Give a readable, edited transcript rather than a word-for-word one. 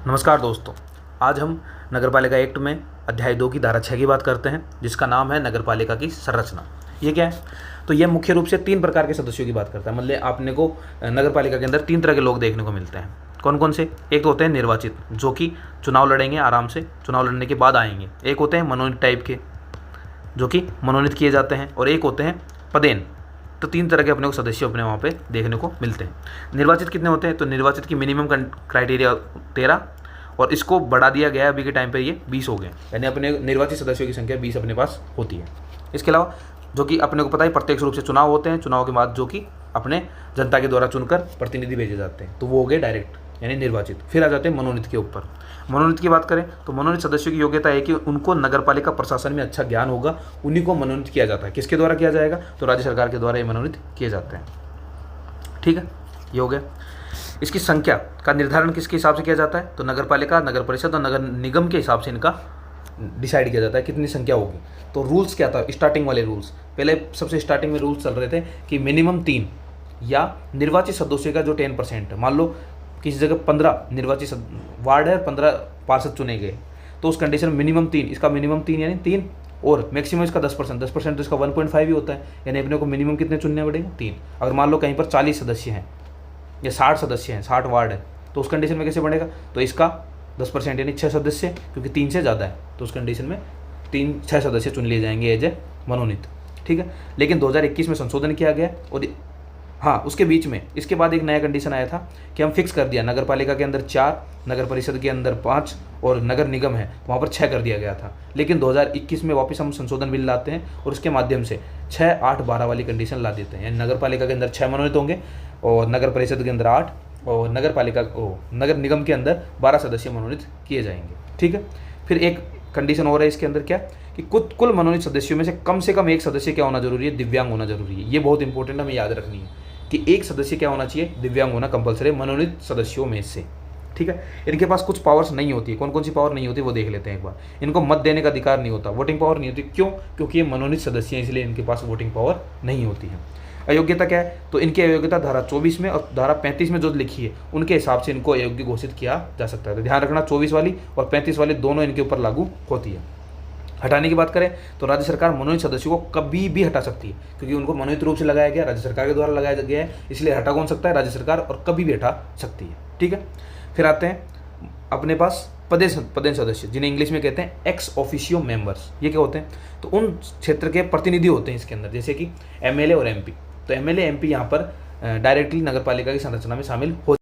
नमस्कार दोस्तों। आज हम नगरपालिका एक्ट में अध्याय 2 की धारा 6 की बात करते हैं, जिसका नाम है नगरपालिका की संरचना। ये क्या है? तो यह मुख्य रूप से 3 प्रकार के सदस्यों की बात करता है। मतलब आपने को नगरपालिका के अंदर 3 तरह के लोग देखने को मिलते हैं। कौन कौन से? एक तो होते हैं निर्वाचित, जो कि चुनाव लड़ेंगे, आराम से चुनाव लड़ने के बाद आएंगे। एक होते हैं मनोनीत टाइप के, जो कि मनोनीत किए जाते हैं। और एक होते हैं पदेन। तो 3 तरह के अपने को सदस्य अपने वहाँ पे देखने को मिलते हैं। निर्वाचित कितने होते हैं? तो निर्वाचित की मिनिमम क्राइटेरिया 13, और इसको बढ़ा दिया गया है अभी के टाइम पे, ये 20 हो गए। यानी अपने निर्वाचित सदस्यों की संख्या 20 अपने पास होती है। इसके अलावा जो कि अपने को पता है प्रत्यक्ष रूप से चुनाव होते हैं, चुनाव के बाद जो कि अपने जनता के द्वारा चुनकर प्रतिनिधि भेजे जाते हैं, तो वो हो गए डायरेक्ट यानी निर्वाचित। फिर आ जाते हैं मनोनीत के ऊपर। मनोनीत की बात करें तो मनोनीत सदस्यों की योग्यता है कि उनको नगरपालिका प्रशासन में अच्छा ज्ञान होगा, उन्हीं को मनोनीत किया जाता है। किसके द्वारा किया जाएगा? तो राज्य सरकार के द्वारा ये मनोनीत किए जाते हैं। ठीक है, ये हो गया। इसकी संख्या का निर्धारण किसके हिसाब से किया जाता है? तो नगरपालिका, नगर परिषद और नगर निगम के हिसाब से इनका डिसाइड किया जाता है कितनी संख्या होगी। तो रूल्स क्या था? स्टार्टिंग वाले रूल्स, पहले सबसे स्टार्टिंग में रूल्स चल रहे थे कि मिनिमम 3 या निर्वाचित सदस्यों का जो 10% है। मान लो किसी जगह 15 निर्वाचित वार्ड है, 15 पार्षद चुने गए, तो उस कंडीशन में मिनिमम 3, इसका मिनिमम 3 यानी 3 और मैक्सिमम इसका 10%। 10% तो इसका 1.5 ही होता है, यानी अपने को मिनिमम कितने चुनने पड़ेंगे? 3। अगर मान लो कहीं पर 40 सदस्य हैं या 60 सदस्य हैं, 60 वार्ड है, तो उस कंडीशन में कैसे बनेगा? तो इसका 10% यानी 6 सदस्य, क्योंकि 3 से ज़्यादा है, तो उस कंडीशन में 6 सदस्य चुन लिए जाएंगे एज ए मनोनीत। ठीक है, लेकिन 2021 में संशोधन किया गया। और हाँ, उसके बीच में इसके बाद एक नया कंडीशन आया था कि हम फिक्स कर दिया, नगर पालिका के अंदर 4, नगर परिषद के अंदर 5 और नगर निगम है वहाँ पर 6 कर दिया गया था। लेकिन 2021 में वापस हम संशोधन बिल लाते हैं और उसके माध्यम से 6, 8, 12 वाली कंडीशन ला देते हैं। यानी नगर पालिका के अंदर 6 मनोनीत होंगे और नगर परिषद के अंदर 8 और नगर निगम के अंदर 12 सदस्य मनोनीत किए जाएंगे। ठीक है, फिर एक कंडीशन और है इसके अंदर, क्या कि कुल मनोनीत सदस्यों में से कम एक सदस्य क्या होना जरूरी है? दिव्यांग होना जरूरी है। ये बहुत इंपॉर्टेंट है, हमें याद रखनी है कि एक सदस्य क्या होना चाहिए? दिव्यांग होना कंपलसरी मनोनीत सदस्यों में से। ठीक है, इनके पास कुछ पावर्स नहीं होती है। कौन कौन सी पावर नहीं होती वो देख लेते हैं एक बार। इनको मत देने का अधिकार नहीं होता, वोटिंग पावर नहीं होती। क्यों? क्योंकि ये मनोनीत सदस्य हैं, इसलिए इनके पास वोटिंग पावर नहीं होती है। अयोग्यता क्या है? तो इनकी अयोग्यता धारा 24 में और धारा 35 में जो लिखी है उनके हिसाब से इनको अयोग्य घोषित किया जा सकता है। तो ध्यान रखना, 24 वाली और 35 वाली दोनों इनके ऊपर लागू होती है। हटाने की बात करें तो राज्य सरकार मनोनीत सदस्यों को कभी भी हटा सकती है, क्योंकि उनको मनोनीत रूप से लगाया गया, राज्य सरकार के द्वारा लगाया गया है, इसलिए हटा कौन सकता है? राज्य सरकार, और कभी भी हटा सकती है। ठीक है, फिर आते हैं अपने पास पदेन सदस्य, जिन्हें इंग्लिश में कहते हैं एक्स ऑफिशियो मेंबर्स। ये क्या होते हैं? तो उन क्षेत्र के प्रतिनिधि होते हैं इसके अंदर, जैसे कि एमएलए और एमपी। तो एमएलए एमपी यहाँ पर डायरेक्टली नगर पालिका की संरचना में शामिल हो